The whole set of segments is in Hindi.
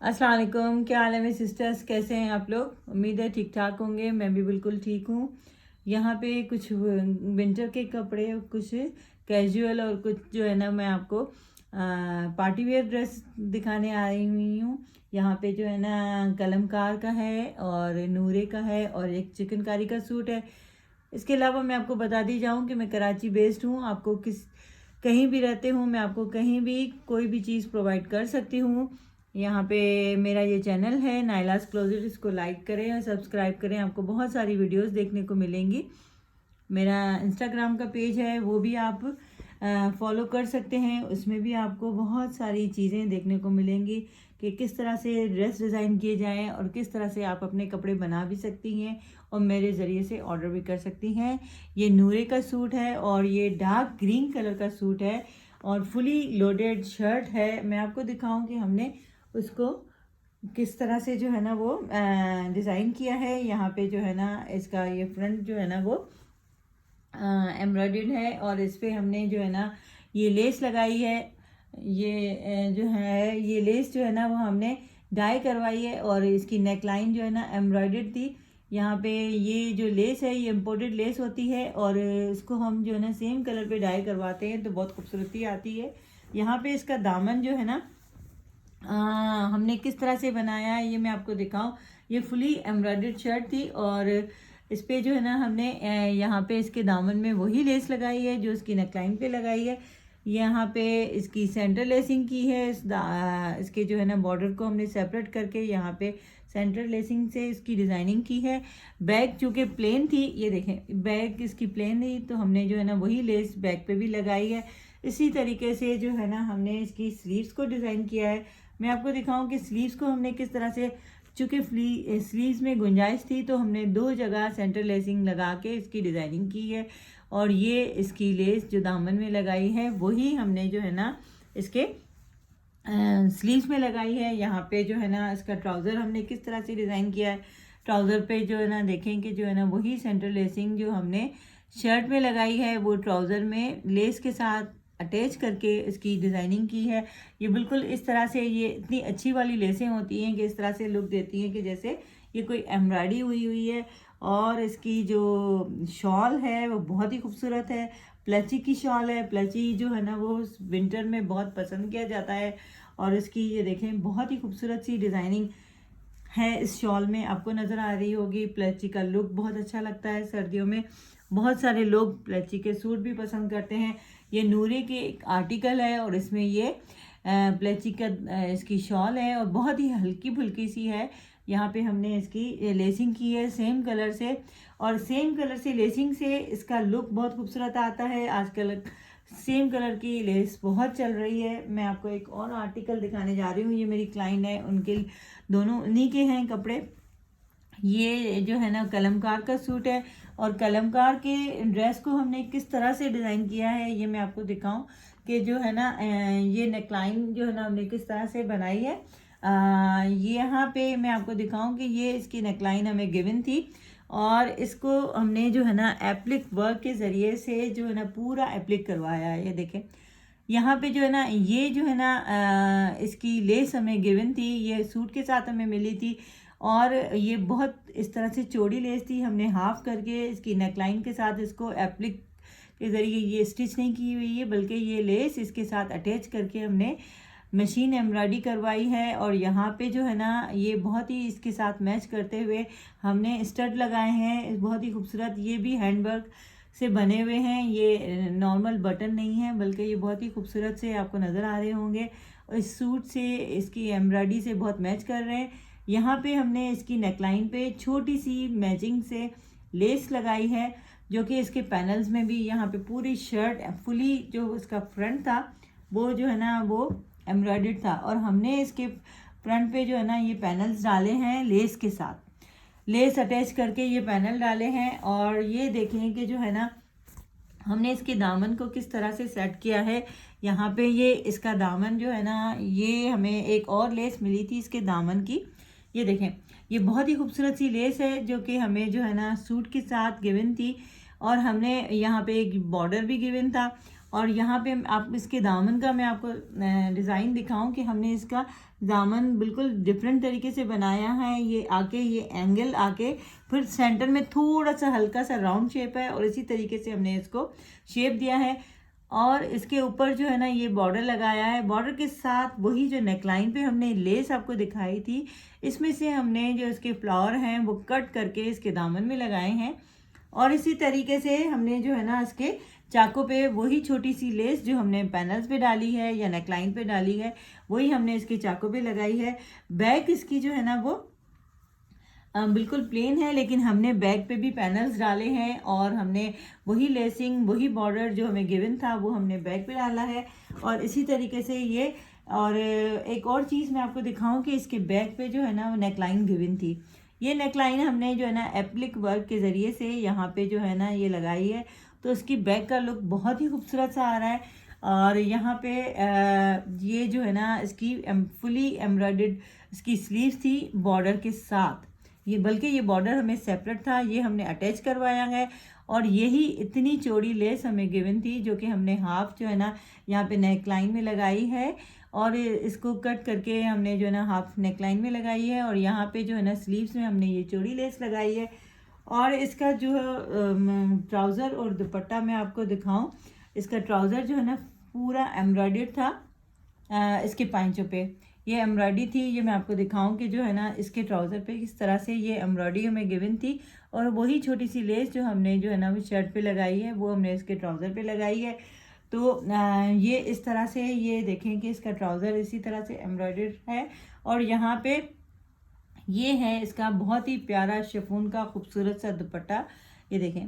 अस्सलाम वालेकुम। क्या हाल है मेरे सिस्टर्स, कैसे हैं आप लोग? उम्मीद है ठीक ठाक होंगे। मैं भी बिल्कुल ठीक हूँ। यहाँ पे कुछ विंटर के कपड़े, कुछ कैजुअल और कुछ जो है ना, मैं आपको पार्टी वेयर ड्रेस दिखाने आई हुई हूँ। यहाँ पे जो है ना, कलमकार का है और नूरे का है और एक चिकनकारी का सूट है। इसके अलावा मैं आपको बता दी जाऊँ कि मैं कराची बेस्ड हूँ। आपको कहीं भी रहते हूँ, मैं आपको कहीं भी कोई भी चीज़ प्रोवाइड कर सकती हूँ। यहाँ पे मेरा ये चैनल है नाइलास क्लोजेट, इसको लाइक करें और सब्सक्राइब करें। आपको बहुत सारी वीडियोस देखने को मिलेंगी। मेरा इंस्टाग्राम का पेज है, वो भी आप फॉलो कर सकते हैं। उसमें भी आपको बहुत सारी चीज़ें देखने को मिलेंगी कि किस तरह से ड्रेस डिज़ाइन किए जाएं और किस तरह से आप अपने कपड़े बना भी सकती हैं और मेरे ज़रिए से ऑर्डर भी कर सकती हैं। ये नूरे का सूट है और ये डार्क ग्रीन कलर का सूट है और फुली लोडेड शर्ट है। मैं आपको दिखाऊं कि हमने उसको किस तरह से जो है ना वो डिज़ाइन किया है। यहाँ पे जो है ना, इसका ये फ्रंट जो है ना वो एम्ब्रॉयडर्ड है और इस पर हमने जो है ना ये लेस लगाई है। ये जो है ये लेस जो है ना वो हमने डाई करवाई है और इसकी नेकलाइन जो है ना एम्ब्रॉयडर्ड थी। यहाँ पे ये जो लेस है ये इम्पोर्टेड लेस होती है और इसको हम जो है ना सेम कलर पे डाई करवाते हैं तो बहुत खूबसूरती आती है। यहाँ पे इसका दामन जो है ना हमने किस तरह से बनाया है ये मैं आपको दिखाऊं। ये फुली एम्ब्रॉयडर्ड शर्ट थी और इस पे जो है ना हमने यहाँ पे इसके दामन में वही लेस लगाई है जो इसकी नेकलाइन पे लगाई है। यहाँ पे इसकी सेंटर लेसिंग की है। इसके जो है ना बॉर्डर को हमने सेपरेट करके यहाँ पे सेंटर लेसिंग से इसकी डिज़ाइनिंग की है। बैक चूँकि प्लेन थी, ये देखें बैक इसकी प्लेन थी तो हमने जो है ना वही लेस बैक पे भी लगाई है। इसी तरीके से जो है ना हमने इसकी स्लीव्स को डिज़ाइन किया है। मैं आपको दिखाऊं कि स्लीव्स को हमने किस तरह से, चूँकि स्लीव्स में गुंजाइश थी तो हमने दो जगह सेंटर लेसिंग लगा के इसकी डिज़ाइनिंग की है और ये इसकी लेस जो दामन में लगाई है वही हमने जो है ना इसके स्लीव्स में लगाई है। यहाँ पे जो है ना इसका ट्राउज़र हमने किस तरह से डिज़ाइन किया है। ट्राउज़र पे जो है ना देखें कि जो है ना वही सेंटर लेसिंग जो हमने शर्ट में लगाई है वो ट्राउज़र में लेस के साथ अटैच करके इसकी डिज़ाइनिंग की है। ये बिल्कुल इस तरह से, ये इतनी अच्छी वाली लेसें होती हैं कि इस तरह से लुक देती हैं कि जैसे ये कोई एम्ब्रॉयडरी हुई हुई है। और इसकी जो शॉल है वो बहुत ही खूबसूरत है। प्लची की शॉल है। प्लची जो है ना वो विंटर में बहुत पसंद किया जाता है और इसकी ये देखें बहुत ही खूबसूरत सी डिज़ाइनिंग है इस शॉल में, आपको नज़र आ रही होगी। प्लची का लुक बहुत अच्छा लगता है सर्दियों में। बहुत सारे लोग प्लची के सूट भी पसंद करते हैं। ये नूरे के एक आर्टिकल है और इसमें ये प्लची का इसकी शॉल है और बहुत ही हल्की फुल्की सी है। यहाँ पे हमने इसकी लेसिंग की है सेम कलर से और सेम कलर से लेसिंग से इसका लुक बहुत खूबसूरत आता है। आजकल सेम कलर की लेस बहुत चल रही है। मैं आपको एक और आर्टिकल दिखाने जा रही हूँ। ये मेरी क्लाइंट है, उनके दोनों उन्हीं के हैं कपड़े। ये जो है ना कलमकार का सूट है और कलमकार के ड्रेस को हमने किस तरह से डिज़ाइन किया है ये मैं आपको दिखाऊं कि जो है ना ये नेकलाइन जो है ना हमने किस तरह से बनाई है। ये यहाँ पे मैं आपको दिखाऊं कि ये इसकी नेकलाइन हमें गिवन थी और इसको हमने जो है ना एप्लिक वर्क के ज़रिए से जो है ना पूरा एप्लिक करवाया है। ये देखें यहाँ पे जो है ना ये जो है ना इसकी लेस हमें गिवन थी, ये सूट के साथ हमें मिली थी और ये बहुत इस तरह से चौड़ी लेस थी। हमने हाफ करके इसकी नेकलाइन के साथ इसको एप्लिक के ज़रिए ये स्टिच नहीं की हुई है बल्कि ये लेस इसके साथ अटैच करके हमने मशीन एम्ब्रॉयडरी करवाई है। और यहाँ पे जो है ना ये बहुत ही इसके साथ मैच करते हुए हमने स्टड लगाए हैं बहुत ही खूबसूरत। ये भी हैंडवर्क से बने हुए हैं, ये नॉर्मल बटन नहीं है बल्कि ये बहुत ही खूबसूरत से आपको नज़र आ रहे होंगे और इस सूट से इसकी एम्ब्रॉयडरी से बहुत मैच कर रहे हैं। यहाँ पे हमने इसकी नेकलाइन पे छोटी सी मैचिंग से लेस लगाई है जो कि इसके पैनल्स में भी, यहाँ पे पूरी शर्ट फुली जो इसका फ्रंट था वो जो है ना वो एम्ब्रॉयडर्ड था और हमने इसके फ्रंट पे जो है ना ये पैनल्स डाले हैं लेस के साथ, लेस अटैच करके ये पैनल डाले हैं। और ये देखें कि जो है ना हमने इसके दामन को किस तरह से सेट किया है। यहाँ पे ये इसका दामन जो है ना ये हमें एक और लेस मिली थी इसके दामन की। ये देखें ये बहुत ही खूबसूरत सी लेस है जो कि हमें जो है ना सूट के साथ गिवन थी और हमने यहाँ पे एक बॉर्डर भी गिवन था और यहाँ पे आप इसके दामन का मैं आपको डिज़ाइन दिखाऊं कि हमने इसका दामन बिल्कुल डिफरेंट तरीके से बनाया है। ये आके ये एंगल आके फिर सेंटर में थोड़ा सा हल्का सा राउंड शेप है और इसी तरीके से हमने इसको शेप दिया है। और इसके ऊपर जो है ना ये बॉर्डर लगाया है। बॉर्डर के साथ वही जो नेकलाइन पे हमने लेस आपको दिखाई थी, इसमें से हमने जो इसके फ्लावर हैं वो कट करके इसके दामन में लगाए हैं। और इसी तरीके से हमने जो है ना इसके चाकों पे वही छोटी सी लेस जो हमने पैनल्स पे डाली है या नेकलाइन पे डाली है वही हमने इसके चाकों पे लगाई है। बैक इसकी जो है ना वो बिल्कुल प्लेन है, लेकिन हमने बैक पे भी पैनल्स डाले हैं और हमने वही लेसिंग वही बॉर्डर जो हमें गिवन था वो हमने बैक पे डाला है। और इसी तरीके से ये और एक और चीज़ मैं आपको दिखाऊं कि इसके बैक पे जो है ना वो नेकलाइन गिवन थी। ये नेकलाइन हमने जो है ना एप्लिक वर्क के ज़रिए से यहाँ पे जो है ना ये लगाई है, तो इसकी बैक का लुक बहुत ही खूबसूरत सा आ रहा है। और यहाँ पे ये जो है ना इसकी फुली एम्ब्रॉयडर्ड इसकी स्लीव्स थी बॉर्डर के साथ। ये बल्कि ये बॉर्डर हमें सेपरेट था, ये हमने अटैच करवाया है। और यही इतनी चौड़ी लेस हमें गिवन थी जो कि हमने हाफ जो है ना यहाँ पे नेक लाइन में लगाई है और इसको कट करके हमने जो है ना हाफ नेक लाइन में लगाई है। और यहाँ पे जो है ना स्लीव्स में हमने ये चौड़ी लेस लगाई है। और इसका जो ट्राउज़र और दुपट्टा मैं आपको दिखाऊं, इसका ट्राउज़र जो है ना पूरा एम्ब्रॉयडर्ड था। इसके पांचों पे ये एम्ब्रॉयडरी थी। ये मैं आपको दिखाऊं कि जो है ना इसके ट्राउज़र पे किस तरह से ये एम्ब्रॉयडरी हमें गिवन थी। और वही छोटी सी लेस जो हमने जो है ना वो शर्ट पे लगाई है वो हमने इसके ट्राउज़र पे लगाई है। तो ये इस तरह से ये देखें कि इसका ट्राउज़र इसी तरह से एम्ब्रॉयडर्ड है। और यहाँ पे ये है इसका बहुत ही प्यारा शिफॉन का खूबसूरत सा दुपट्टा। ये देखें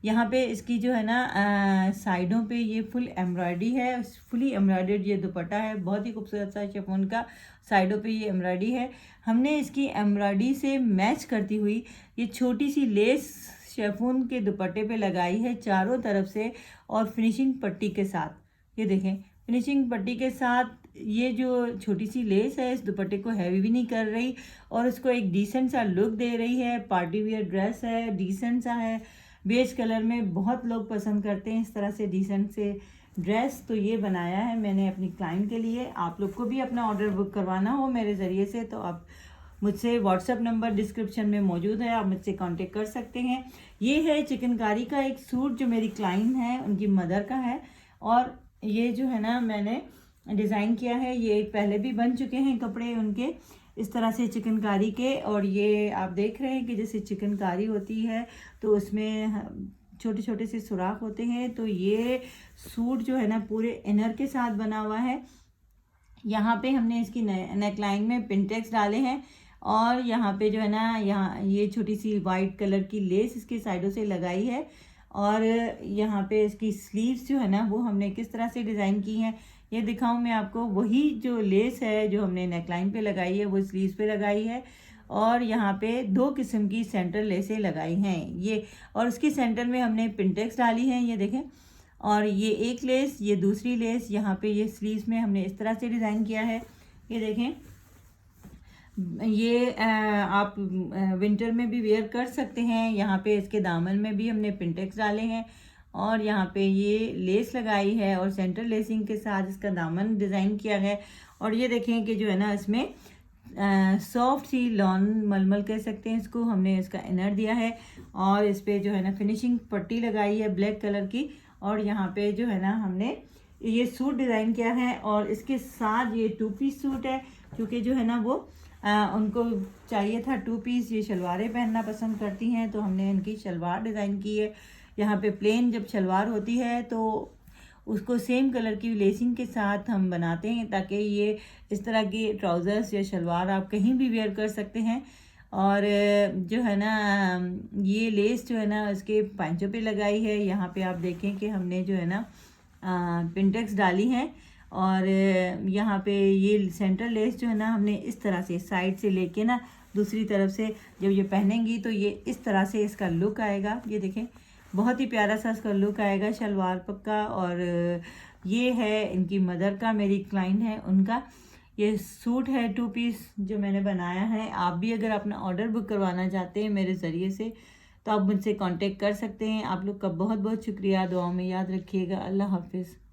यहाँ पे इसकी जो है ना साइडों पे ये फुल एम्ब्रॉयडरी है, फुली एम्ब्रॉयडर्ड ये दुपट्टा है, बहुत ही खूबसूरत सा शिफॉन का। साइडों पे ये एम्ब्रॉयडरी है। हमने इसकी एम्ब्रॉयडरी से मैच करती हुई ये छोटी सी लेस शिफॉन के दुपट्टे पे लगाई है चारों तरफ से और फिनिशिंग पट्टी के साथ। ये देखें फिनिशिंग पट्टी के साथ ये जो छोटी सी लेस है इस दुपट्टे को हैवी भी नहीं कर रही और इसको एक डिसेंट सा लुक दे रही है। पार्टी वियर ड्रेस है, डिसेंट सा है, बेज कलर में बहुत लोग पसंद करते हैं इस तरह से डिसेंट से ड्रेस। तो ये बनाया है मैंने अपनी क्लाइंट के लिए। आप लोग को भी अपना ऑर्डर बुक करवाना हो मेरे ज़रिए से तो आप मुझसे व्हाट्सएप नंबर डिस्क्रिप्शन में मौजूद है, आप मुझसे कांटेक्ट कर सकते हैं। ये है चिकनकारी का एक सूट जो मेरी क्लाइंट है उनकी मदर का है। और ये जो है ना मैंने डिज़ाइन किया है, ये पहले भी बन चुके हैं कपड़े उनके इस तरह से चिकनकारी के। और ये आप देख रहे हैं कि जैसे चिकनकारी होती है तो उसमें छोटे छोटे से सुराख होते हैं। तो ये सूट जो है ना पूरे इनर के साथ बना हुआ है। यहाँ पे हमने इसकी नेकलाइन में पिंटेक्स डाले हैं और यहाँ पे जो है ना यहाँ ये छोटी सी वाइट कलर की लेस इसकी साइडों से लगाई है। और यहाँ पे इसकी स्लीव्स जो है ना वो हमने किस तरह से डिज़ाइन की हैं ये दिखाऊं मैं आपको। वही जो लेस है जो हमने नेकलाइन पे लगाई है वो स्लीव्स पे लगाई है। और यहाँ पे दो किस्म की सेंटर लेसें लगाई हैं ये, और उसकी सेंटर में हमने पिंटेक्स डाली हैं, ये देखें। और ये एक लेस, ये दूसरी लेस, यहाँ पे ये स्लीव्स में हमने इस तरह से डिज़ाइन किया है। ये देखें ये आप विंटर में भी वेयर कर सकते हैं। यहाँ पे इसके दामन में भी हमने पिंटेक्स डाले हैं और यहाँ पे ये लेस लगाई है और सेंटर लेसिंग के साथ इसका दामन डिज़ाइन किया है। और ये देखें कि जो है ना इसमें सॉफ्ट सी लॉन मलमल कह सकते हैं इसको, हमने इसका इनर दिया है और इस पर जो है ना फिनिशिंग पट्टी लगाई है ब्लैक कलर की। और यहाँ पे जो है ना हमने ये सूट डिज़ाइन किया है और इसके साथ ये 2 पीस सूट है क्योंकि जो है ना वो उनको चाहिए था 2 पीस। ये शलवारें पहनना पसंद करती हैं तो हमने इनकी शलवार डिज़ाइन की है। यहाँ पे प्लेन जब शलवार होती है तो उसको सेम कलर की लेसिंग के साथ हम बनाते हैं ताकि ये इस तरह की ट्राउज़र्स या शलवार आप कहीं भी वेयर कर सकते हैं। और जो है ना ये लेस जो है ना इसके पांचों पे लगाई है। यहाँ पे आप देखें कि हमने जो है ना पिंटेक्स डाली हैं और यहाँ पे ये सेंटर लेस जो है ना हमने इस तरह से साइड से लेके ना दूसरी तरफ से जब ये पहनेंगी तो ये इस तरह से इसका लुक आएगा। ये देखें बहुत ही प्यारा सा इसका लुक आएगा शलवार पक्का। और ये है इनकी मदर का, मेरी क्लाइंट है उनका ये सूट है 2 पीस जो मैंने बनाया है। आप भी अगर अपना ऑर्डर बुक करवाना चाहते हैं मेरे ज़रिए से तो आप मुझसे कांटेक्ट कर सकते हैं। आप लोग का बहुत बहुत शुक्रिया, दुआओं में याद रखिएगा। अल्लाह हाफिज़।